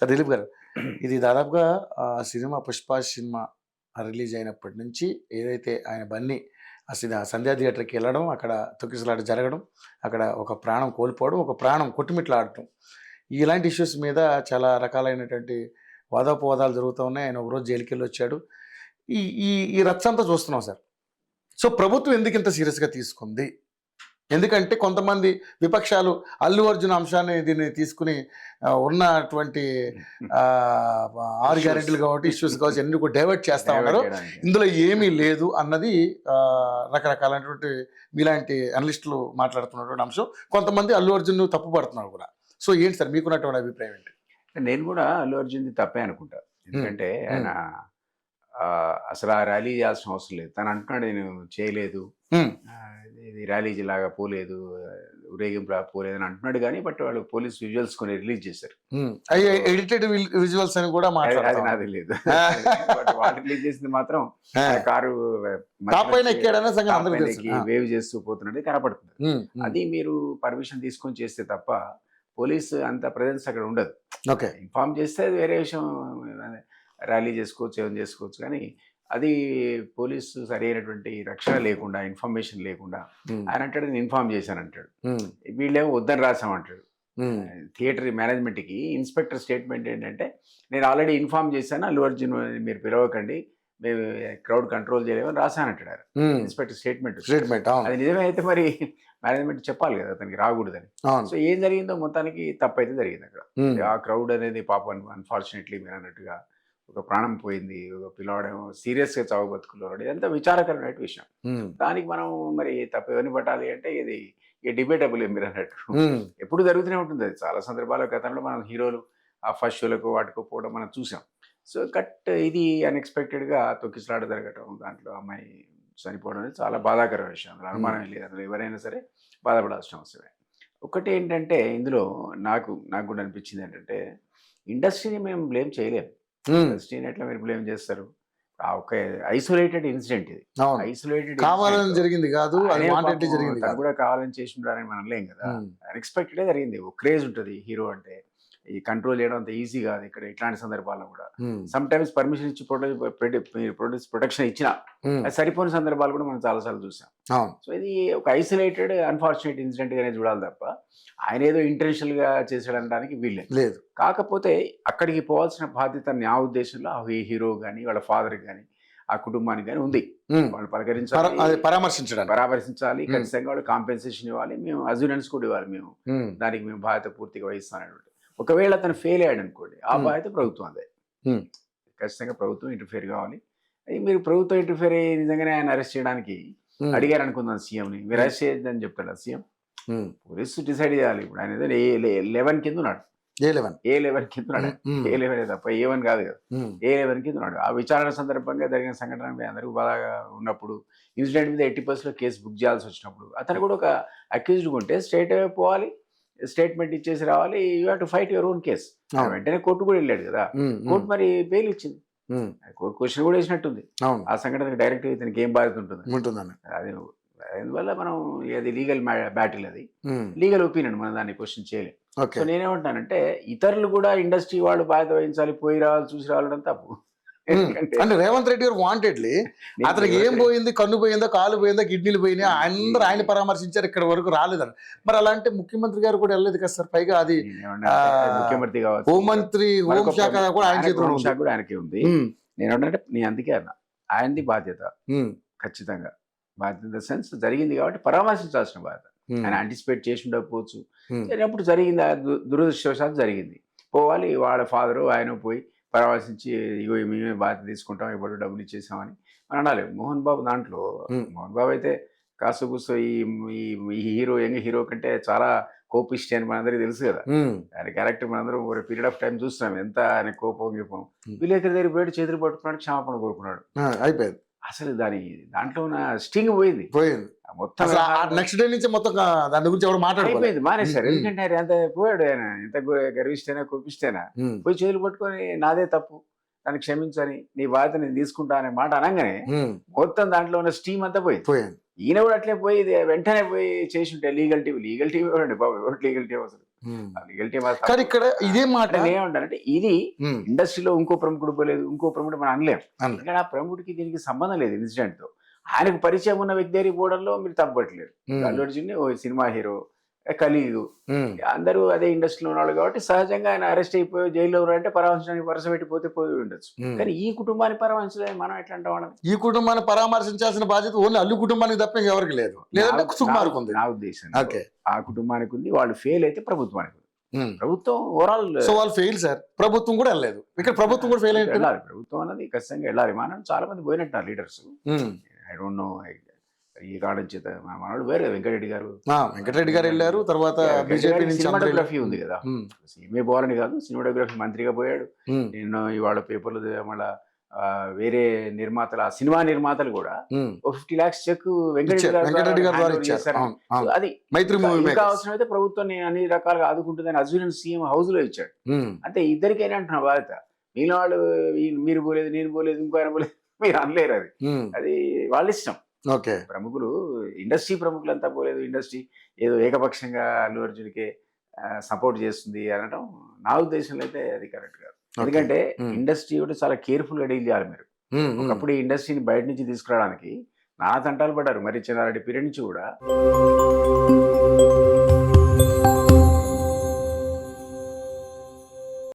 Sir Dilip గారు, ఇది దాదాపుగా సినిమా 'పుష్ప' సినిమా రిలీజ్ అయినప్పటి నుంచి ఏదైతే ఆయన బన్నీ సంధ్యా థియేటర్‌కి ఎళ్ళడం, అక్కడ తొక్కిసలాట జరగడం, అక్కడ ఒక ప్రాణం కోల్పోవడం, ఒక ప్రాణం కొట్టుమిట్లాడటం. ఇలాంటి ఇష్యూస్ మీద చాలా రకాలైనటువంటి వాదోపవాదాలు జరుగుతూ ఉన్నాయి. ఆయన ఒకరోజు జైలుకెళ్ళొచ్చాడు. ఈ ఈ ఈ రచ్చంతా చూస్తున్నాం సార్. సో, ప్రభుత్వం ఎందుకింత సీరియస్‌గా తీసుకుంది? ఎందుకంటే కొంతమంది విపక్షాలు అల్లు అర్జున్ అంశాన్ని దీన్ని తీసుకుని ఉన్నటువంటి 6 గ్యారెంటీలు కావచ్చు, ఇష్యూస్ కావచ్చు అన్ని కూడా డైవర్ట్ చేస్తా ఉన్నారు. ఇందులో ఏమీ లేదు అన్నది రకరకాలైనటువంటి మీలాంటి అనలిస్టులు మాట్లాడుతున్నటువంటి అంశం. కొంతమంది అల్లు అర్జున్ తప్పుపడుతున్నారు కూడా. సో ఏంటి సార్ మీకున్నటువంటి అభిప్రాయం ఏంటి? నేను కూడా అల్లు అర్జున్ది తప్పే అనుకుంటా. ఎందుకంటే ఆయన అసలు ఆ ర్యాలీ చేయాల్సిన అవసరం లేదు. తను అంటున్నాడు నేను చేయలేదు, ఇది ర్యాలీ లాగా పోలేదు, ఊరేగింపులా పోలేదు అని అంటున్నాడు. కానీ బట్ వాళ్ళు పోలీస్ విజువల్స్ కొన్ని రిలీజ్ చేశారు. ఎడిటెడ్ విజువల్స్ అని కూడా అది నాది లేదు. బట్ వాళ్ళు రిలీజ్ చేసింది మాత్రం కారు వేవ్ చేస్తూ పోతున్నట్టు కనపడుతుంది. అది మీరు పర్మిషన్ తీసుకొని చేస్తే తప్ప పోలీసు అంత ప్రెజెన్స్ అక్కడ ఉండదు. ఇన్ఫార్మ్ చేస్తే అది వేరే విషయం, ర్యాలీ చేసుకోవచ్చు, ఏమైనా చేసుకోవచ్చు. కానీ అది పోలీసు సరైనటువంటి రక్షణ లేకుండా, ఇన్ఫర్మేషన్ లేకుండా ఆయన అంటాడు నేను ఇన్ఫార్మ్ చేశాను అంటాడు. వీళ్ళేమో వద్దని రాసామంటాడు. థియేటర్ మేనేజ్మెంట్కి ఇన్స్పెక్టర్ స్టేట్మెంట్ ఏంటంటే నేను ఆల్రెడీ ఇన్ఫార్మ్ చేశాను, అల్లు అర్జున్ మీరు పిలవకండి, మేము క్రౌడ్ కంట్రోల్ చేయలేమని రాశానంటాడు ఇన్స్పెక్టర్ స్టేట్మెంట్. అది నిజమే అయితే మరి మేనేజ్మెంట్ చెప్పాలి కదా అతనికి రాకూడదని. సో ఏం జరిగిందో మొత్తానికి తప్పైతే జరిగింది అక్కడ. ఆ క్రౌడ్ అనేది పాపం అన్ఫార్చునేట్లీ మీరు అన్నట్టుగా ఒక ప్రాణం పోయింది, ఒక పిల్లవాడేమో సీరియస్గా చావు బతుకున్నాడు. ఇదంతా విచారకరమైన విషయం. దానికి మనం మరి తప్పు ఎవరిని పట్టాలి అంటే ఇది డిబేటబుల్ మీరు అన్నట్టు ఎప్పుడు జరుగుతూనే ఉంటుంది. అది చాలా సందర్భాల గతంలో మనం హీరోలు ఆ ఫస్ట్ షోలకు వాటికి పోవడం మనం చూసాం. సో ఇది అన్ఎక్స్పెక్టెడ్గా తొక్కిసలాట జరగటం, దాంట్లో అమ్మాయి చనిపోవడం అనేది చాలా బాధాకరమైన విషయం. అందులో అనుమానం లేదు. అందులో ఎవరైనా సరే బాధపడాల్సిన అవసరమే. ఒకటి ఏంటంటే ఇందులో నాకు కూడా అనిపించింది ఏంటంటే ఇండస్ట్రీని మేము బ్లేమ్ చేయలేము. ఇండస్ట్రీని ఎట్లా మీరు బ్లేమ్ చేస్తారు? ఒక ఐసోలేటెడ్ ఇన్సిడెంట్ ఇది. ఐసోలేటెడ్ కావాలని జరిగింది కాదు, తను కూడా కావాలని చేసి ఉంటారని మనం లేం కదా. అన్ఎక్స్పెక్టెడే జరిగింది. ఒక క్రేజ్ ఉంటుంది హీరో అంటే, ఈ కంట్రోల్ చేయడం అంత ఈజీ కాదు ఇక్కడ ఇట్లాంటి సందర్భాల్లో కూడా. సమ్ టైమ్స్ పర్మిషన్ ఇచ్చి ప్రొటెక్షన్ ఇచ్చినా అది సరిపోని సందర్భాలు కూడా మనం చాలాసార్లు చూసాం. సో ఇది ఒక ఐసోలేటెడ్ అన్ఫార్చునేట్ ఇన్సిడెంట్ గానే చూడాలి తప్ప ఆయన ఏదో ఇంటెన్షనల్ గా చేసాడనడానికి వీల్లేదు. కాకపోతే అక్కడికి పోవాల్సిన బాధ్యత నా ఉద్దేశంలో ఆ హీరో కానీ వాళ్ళ ఫాదర్ కానీ ఆ కుటుంబానికి కానీ ఉంది. వాళ్ళు పరామర్శించాలి, ఖచ్చితంగా వాళ్ళు కాంపెన్సేషన్ ఇవ్వాలి, మేము అజ్యూరెన్స్ కూడా ఇవ్వాలి, మేము దానికి మేము బాధ్యత పూర్తిగా వహిస్తాం. ఒకవేళ అతను ఫెయిల్ అయ్యాడు అనుకోండి, ఆ బాధ్యత ప్రభుత్వం అదే. ఖచ్చితంగా ప్రభుత్వం ఇంటర్ఫేర్ కావాలి. అది మీరు ప్రభుత్వం ఇంటర్ఫేర్ అయ్యి నిజంగానే ఆయన అరెస్ట్ చేయడానికి అడిగారు అనుకుందాం సీఎంని, మీరు అరెస్ట్ చేయొద్దని చెప్తాడు సీఎం. పోలీసు డిసైడ్ చేయాలి. ఇప్పుడు ఆయన ఏదో A11 కింద ఉన్నాడు, A11 కింద ఉన్నాడు. A11 తప్ప A1 కాదు కదా, A11 కింద ఉన్నాడు. ఆ విచారణ సందర్భంగా జరిగిన సంఘటన అందరికీ బాగా ఉన్నప్పుడు, ఇన్సిడెంట్ మీద 80% కేసు బుక్ చేయాల్సి వచ్చినప్పుడు అతను కూడా ఒక అక్యూజ్డ్ ఉంటే స్ట్రైట్ అవే పోవాలి, స్టేట్మెంట్ ఇచ్చేసి రావాలి. You have to fight your own case. వెంటనే కోర్టు కూడా వెళ్ళాడు కదా, కోర్టు మరి బెయిల్ ఇచ్చింది. కోర్టు క్వశ్చన్ కూడా వేసినట్టుంది ఆ సంఘటనకు డైరెక్ట్ ఇతనికి ఏం బాధ్యత ఉంటుంది. అది అందువల్ల మనం అది లీగల్ బ్యాటిల్, అది లీగల్ ఒపీనియన్, మనం దాన్ని క్వశ్చన్ చేయలేం. సో నేనేమంటానంటే ఇతరులు కూడా ఇండస్ట్రీ వాళ్ళు బాధ్యత వహించాలి, పోయి రావాలి, చూసి రావడం తప్పు. అంటే రేవంత్ రెడ్డి గారు వాంటెడ్లీ అతనికి ఏం పోయింది, కన్ను పోయిందో, కాలు పోయిందో, కిడ్నీలు పోయినా అందరూ ఆయన పరామర్శించారు, ఇక్కడ వరకు రాలేదని. మరి అలాంటి ముఖ్యమంత్రి గారు కూడా వెళ్ళలేదు కదా సార్. పైగా అది ముఖ్యమంత్రి కావచ్చు, హోంమంత్రి, హోంశాఖ కూడా ఆయన చేతిలో కూడా ఆయనకి ఉంది. నేను అంటే నేను అందుకే అన్నా ఆయనది బాధ్యత, ఖచ్చితంగా బాధ్యత ఇన్ ద సెన్స్ జరిగింది కాబట్టి పరామర్శించాల్సిన బాధ్యత. ఆయన యాంటిసిపేట్ చేసి ఉండకపోవచ్చు, అప్పుడు జరిగింది, దురదృష్టవశాత్తు జరిగింది. పోవాలి, వాళ్ళ ఫాదరు ఆయన పోయి పరామర్శించి ఇగో మేమే బాధ్యత తీసుకుంటాం, ఇప్పుడు డబ్బులు ఇచ్చేసామని అని అనాలి. మోహన్ బాబు దాంట్లో, మోహన్ బాబు అయితే కాస్త కూస్తో ఈ హీరో యంగ్ హీరో కంటే చాలా కోపిస్ట్ అని మనందరికీ తెలుసు కదా. ఆయన క్యారెక్టర్ మనందరం ఒక పీరియడ్ ఆఫ్ టైం చూస్తున్నాం, ఎంత ఆయన కోపం గీపం. విలేకరి దగ్గర పోయి చేతులు పట్టుకున్నాడు, క్షమాపణ కోరుకున్నాడు, అయిపోయింది. అసలు దాంట్లో ఉన్న స్టింగ్ పోయింది మొత్తం. నెక్స్ట్ డే నుంచి మొత్తం దాని గురించి ఎవరు మాట్లాడిపోయింది, మానేశారు. ఎందుకంటే ఆయన ఎంత పోయాడు, ఆయన ఎంత గర్విష్టైనా కోపిష్టైనా పోయి చేతులు పట్టుకొని నాదే తప్పు, నన్ను క్షమించని, నీ బాధ్యత నేను తీసుకుంటా అనే మాట అనగానే మొత్తం దాంట్లో ఉన్న స్టీమ్ అంతా పోయింది. ఈయన కూడా అట్లే పోయి వెంటనే పోయి చేసి ఉంటే లీగల్ టీమ్ ఇవ్వండి బాబు, ఎవరు లీగల్ టీమ్ అసలు లీగల్ టీమ్ కానీ ఇక్కడ ఇదే మాట ఏమంటారంటే ఇది ఇండస్ట్రీలో ఇంకో ప్రముఖుడు పోలేదు, ఇంకో ప్రముఖుడు మనం అనలేం. ఎందుకంటే ఆ ప్రముఖుడికి దీనికి సంబంధం లేదు ఇన్సిడెంట్ తో. ఆయనకు పరిచయం ఉన్న వ్యక్తి దగ్గరికి పోవడంలో మీరు తప్పట్లేదు. అల్లు అర్జున్ ఓ సినిమా హీరో, కలీగు, అందరూ అదే ఇండస్ట్రీలో ఉన్నాడు కాబట్టి సహజంగా ఆయన అరెస్ట్ అయిపోయి జైల్లో అంటే పరామర్శించడానికి వరుస పెట్టిపోతే పోయి ఉండొచ్చు. కానీ ఈ కుటుంబాన్ని పరామర్శించలేదు మనం ఎట్లా అంటాం వాళ్ళని? ఈ కుటుంబాన్ని పరామర్శించాల్సిన బాధ్యత ఓన్లీ అల్లు కుటుంబానికి తప్ప ఎవరికి లేదు. లేదంటే సుకుమార్కు ఉంది. నా ఉద్దేశం ఆ కుటుంబానికి ఉంది. వాళ్ళు ఫెయిల్ అయితే ప్రభుత్వానికి ఉంది. ప్రభుత్వం ఓవరాల్ సో వాళ్ళు ఫెయిల్ సార్. ప్రభుత్వం కూడా వెళ్ళలేదు. ఇక్కడ ప్రభుత్వం కూడా ఫెయిల్ అయితే వెళ్ళాలి. ప్రభుత్వం అనేది ఖచ్చితంగా వెళ్ళాలి. మనం చాలా మంది పోయినట్టు లీడర్స్. ఐ డోంట్ నో ఈ కారణం చేత మనవాడు వేరే వెంకటరెడ్డి గారు వెళ్ళారు. తర్వాత బీజేపీ నుంచి సినిమాటోగ్రఫీ ఉంది కదా, సినిమా పోవాలని కాదు, సినిమాటోగ్రఫీ మంత్రిగా పోయాడు. నేను ఇవాళ పేపర్లు మళ్ళా వేరే నిర్మాతలు, ఆ సినిమా నిర్మాతలు కూడా 50 lakhs చెక్ వెంకటరెడ్డి గారు ఇచ్చారు. అది ఇంకా అవసరమైతే ప్రభుత్వం అన్ని రకాలుగా ఆదుకుంటుందని అజ్వీన్ సీఎం హౌస్ లో ఇచ్చాడు. అంటే ఇద్దరికైనా అంటున్నా బాధ్యత. మిగిలిన వాళ్ళు మీరు పోలేదు, నేను పోలేదు, ఇంకో ఆయన పోలేదు, మీరు అనలేరు. అది వాళ్ళ ఇష్టం. ప్రముఖులు, ఇండస్ట్రీ ప్రముఖులంతా పోలేదు, ఇండస్ట్రీ ఏదో ఏకపక్షంగా అల్లు అర్జున్కే సపోర్ట్ చేస్తుంది అనడం నా ఉద్దేశంలో అయితే అది కరెక్ట్ కాదు. ఎందుకంటే ఇండస్ట్రీ కూడా చాలా కేర్ఫుల్ గా డీల్ చేయాలి మీరు. ఒకప్పుడు ఈ ఇండస్ట్రీని బయట నుంచి తీసుకురావడానికి నానా తంటాలు పడ్డారు. మరి చిన్నారెడ్డి పీరియడ్ నుంచి కూడా